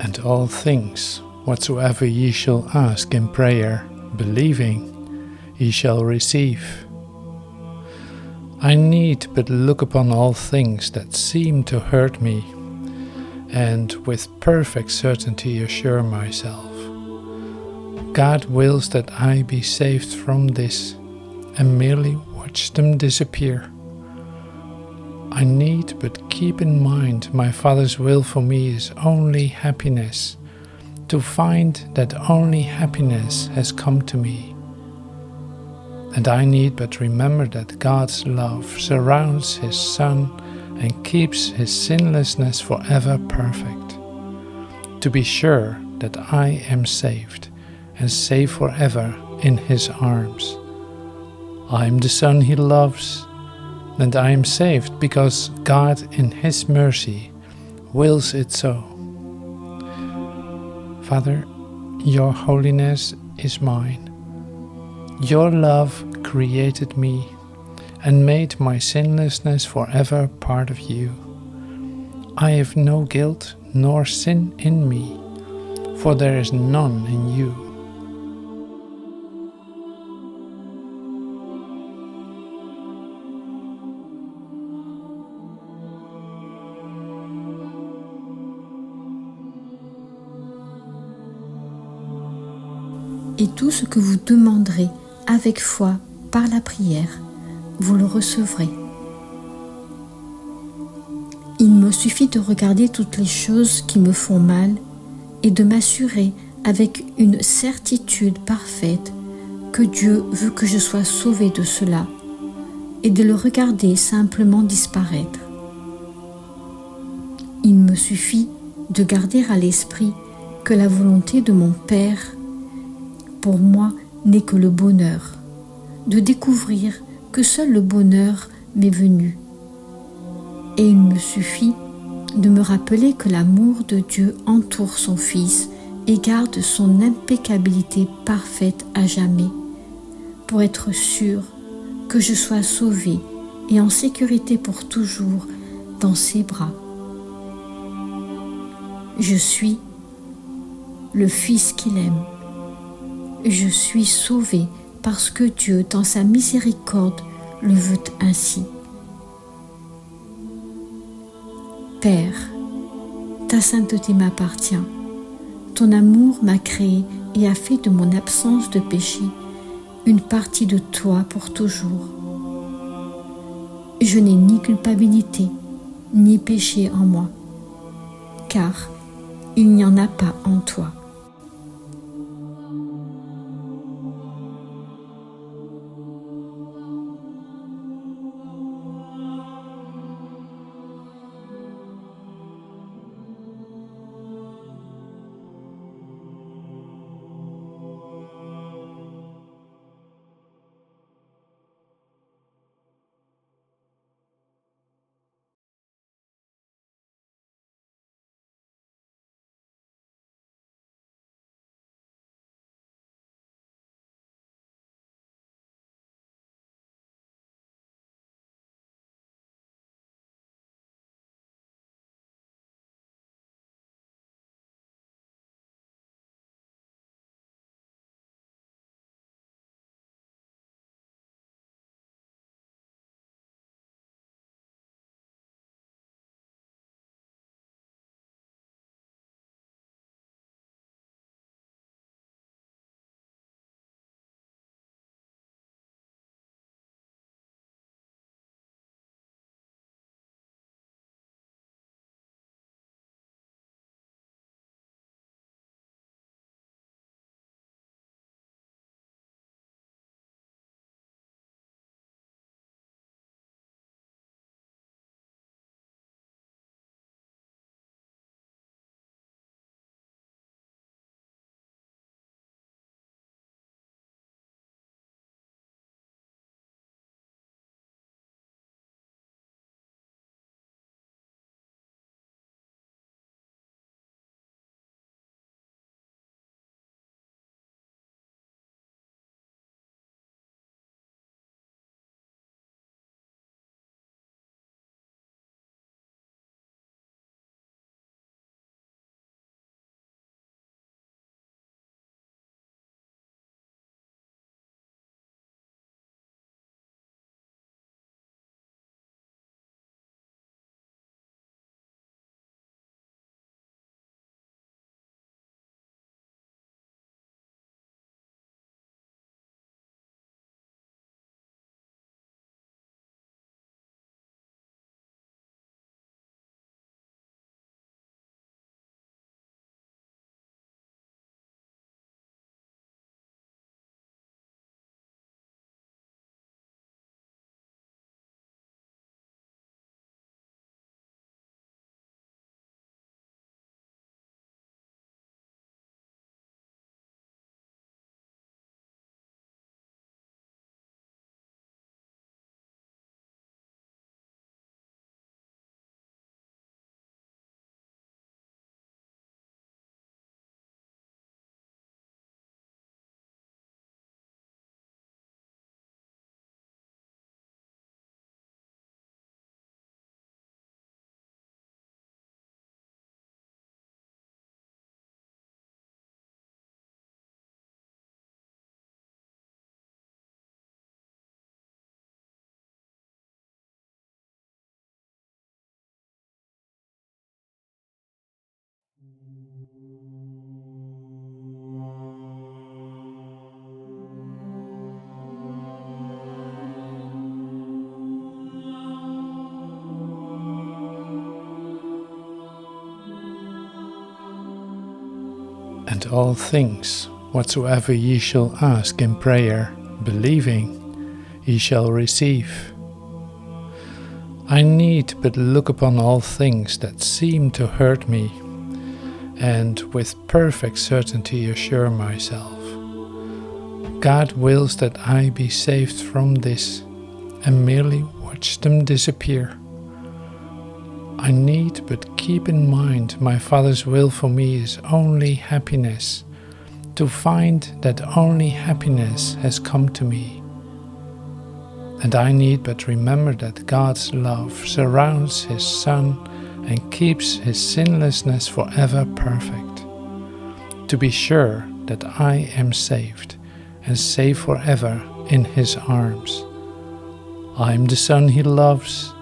And all things whatsoever ye shall ask in prayer, believing, ye shall receive. I need but look upon all things that seem to hurt me, and with perfect certainty assure myself, God wills that I be saved from this, and merely watch them disappear. I need but keep in mind my Father's will for me is only happiness, to find that only happiness has come to me. And I need but remember that God's love surrounds His Son and keeps His sinlessness forever perfect, to be sure that I am saved and safe forever in His arms. I am the Son He loves, and I am saved because God in His mercy wills it so. Father, your holiness is mine. Your love created me and made my sinlessness forever part of you. I have no guilt nor sin in me, for there is none in you. Et tout ce que vous demanderez avec foi par la prière, vous le recevrez. Il me suffit de regarder toutes les choses qui me font mal et de m'assurer avec une certitude parfaite que Dieu veut que je sois sauvée de cela et de le regarder simplement disparaître. Il me suffit de garder à l'esprit que la volonté de mon Père pour moi n'est que le bonheur, de découvrir que seul le bonheur m'est venu. Et il me suffit de me rappeler que l'amour de Dieu entoure son Fils et garde son impeccabilité parfaite à jamais, pour être sûr que je sois sauvée et en sécurité pour toujours dans ses bras. Je suis le Fils qu'il aime. Je suis sauvée parce que Dieu, dans sa miséricorde, le veut ainsi. Père, ta sainteté m'appartient. Ton amour m'a créé et a fait de mon absence de péché une partie de toi pour toujours. Je n'ai ni culpabilité, ni péché en moi, car il n'y en a pas en toi. And all things whatsoever ye shall ask in prayer, believing, ye shall receive. I need but look upon all things that seem to hurt me, and with perfect certainty assure myself, God wills that I be saved from this, and merely watch them disappear. I need but keep in mind my Father's will for me is only happiness, to find that only happiness has come to me. And I need but remember that God's love surrounds His Son and keeps His sinlessness forever perfect, to be sure that I am saved and safe forever in His arms. I am the Son He loves,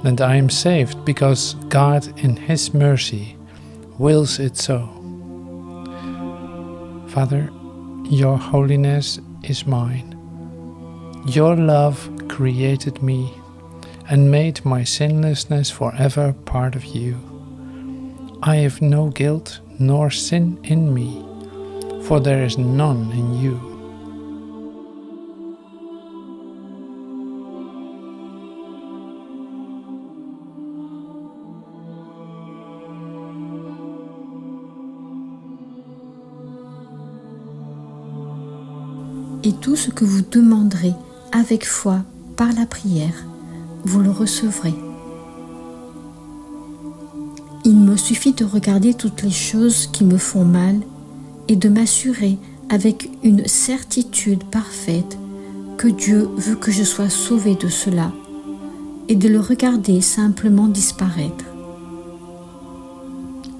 and I am saved because God in His mercy wills it so. Father, your holiness is mine. Your love created me and made my sinlessness forever part of you. I have no guilt nor sin in me, for there is none in you. Et tout ce que vous demanderez avec foi par la prière, vous le recevrez. Il me suffit de regarder toutes les choses qui me font mal et de m'assurer avec une certitude parfaite que Dieu veut que je sois sauvée de cela et de le regarder simplement disparaître.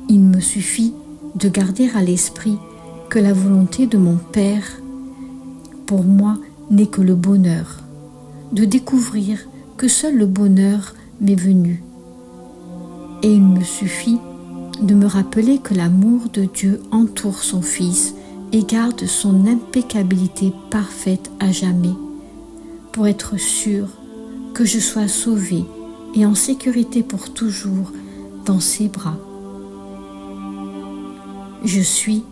Il me suffit de garder à l'esprit que la volonté de mon Père pour moi n'est que le bonheur, de découvrir que seul le bonheur m'est venu. Et il me suffit de me rappeler que l'amour de Dieu entoure son Fils et garde son impeccabilité parfaite à jamais, pour être sûr que je sois sauvée et en sécurité pour toujours dans ses bras. Je suis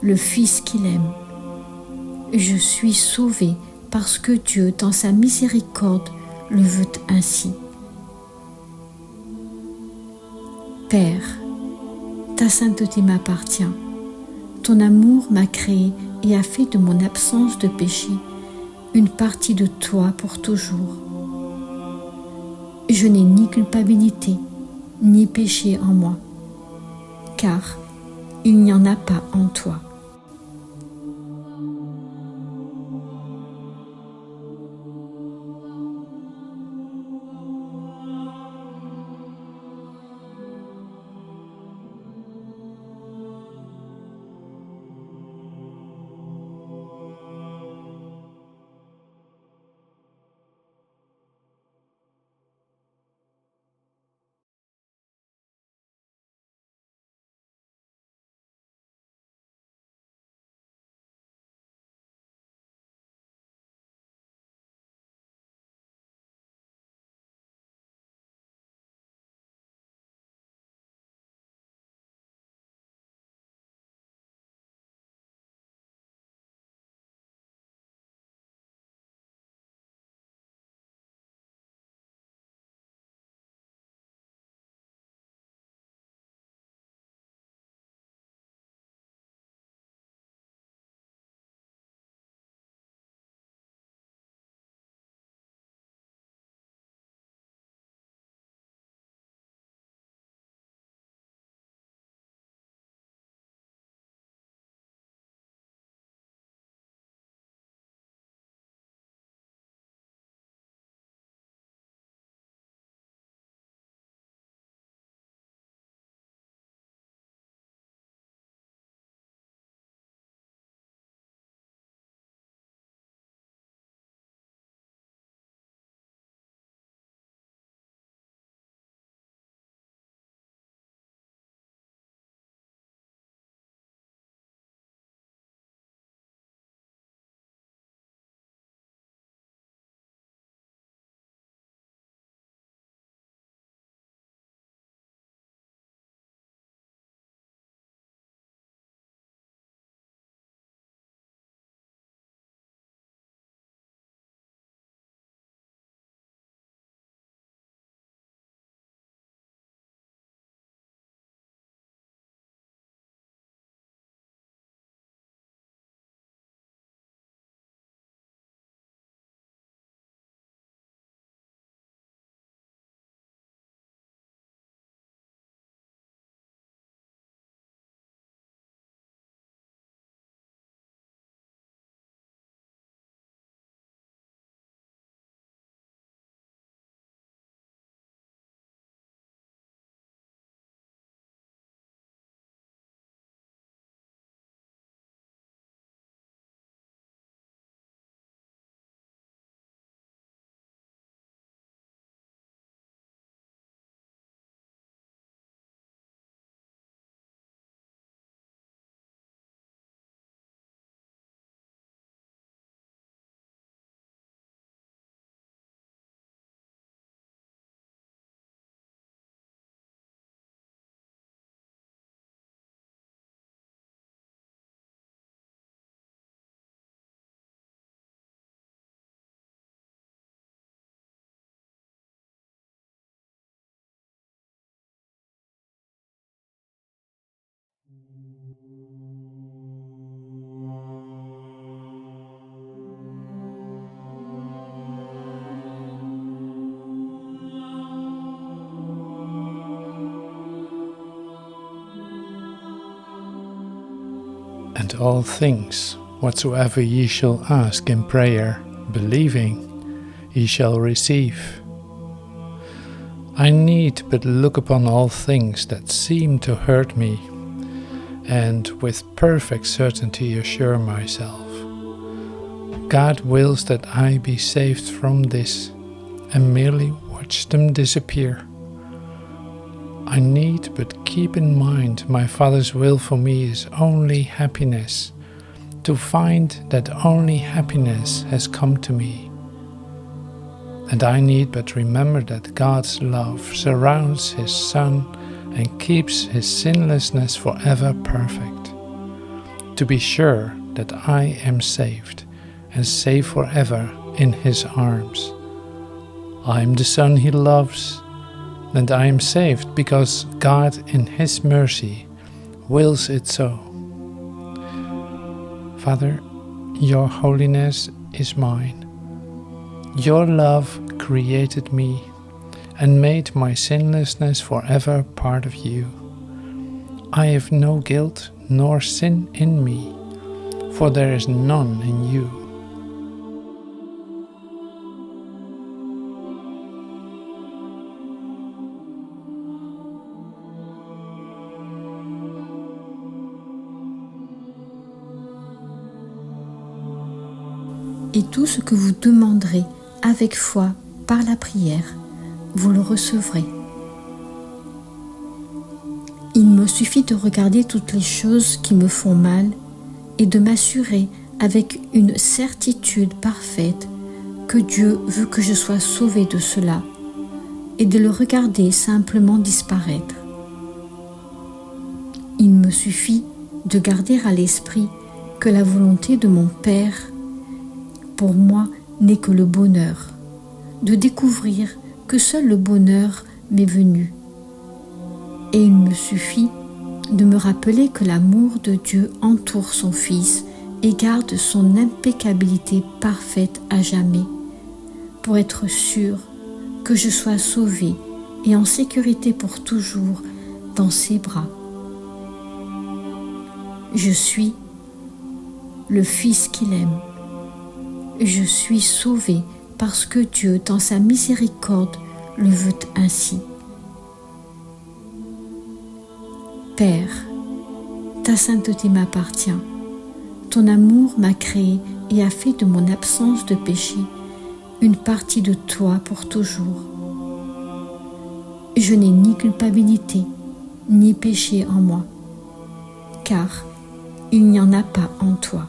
le Fils qu'il aime. Je suis sauvée parce que Dieu, dans sa miséricorde, le veut ainsi. Père, ta sainteté m'appartient. Ton amour m'a créé et a fait de mon absence de péché une partie de toi pour toujours. Je n'ai ni culpabilité, ni péché en moi, car il n'y en a pas en toi. And all things whatsoever ye shall ask in prayer, believing, ye shall receive. I need but look upon all things that seem to hurt me, and with perfect certainty assure myself, God wills that I be saved from this, and merely watch them disappear. I need but keep in mind my Father's will for me is only happiness, to find that only happiness has come to me. And I need but remember that God's love surrounds His Son and keeps His sinlessness forever perfect, to be sure that I am saved and safe forever in His arms. I am the Son He loves, and I am saved because God in His mercy wills it so. Father, your holiness is mine. Your love created me and made my sinlessness forever part of you. I have no guilt nor sin in me, for there is none in you. Et tout ce que vous demanderez avec foi par la prière, vous le recevrez. Il me suffit de regarder toutes les choses qui me font mal et de m'assurer avec une certitude parfaite que Dieu veut que je sois sauvé de cela et de le regarder simplement disparaître. Il me suffit de garder à l'esprit que la volonté de mon Père pour moi n'est que le bonheur, de découvrir que seul le bonheur m'est venu. Et il me suffit de me rappeler que l'amour de Dieu entoure son Fils et garde son impeccabilité parfaite à jamais, pour être sûr que je sois sauvé et en sécurité pour toujours dans ses bras. Je suis le Fils qu'il aime. Je suis sauvé parce que Dieu, dans sa miséricorde, le veut ainsi. Père, ta sainteté m'appartient. Ton amour m'a créé et a fait de mon absence de péché une partie de toi pour toujours. Je n'ai ni culpabilité, ni péché en moi, car il n'y en a pas en toi.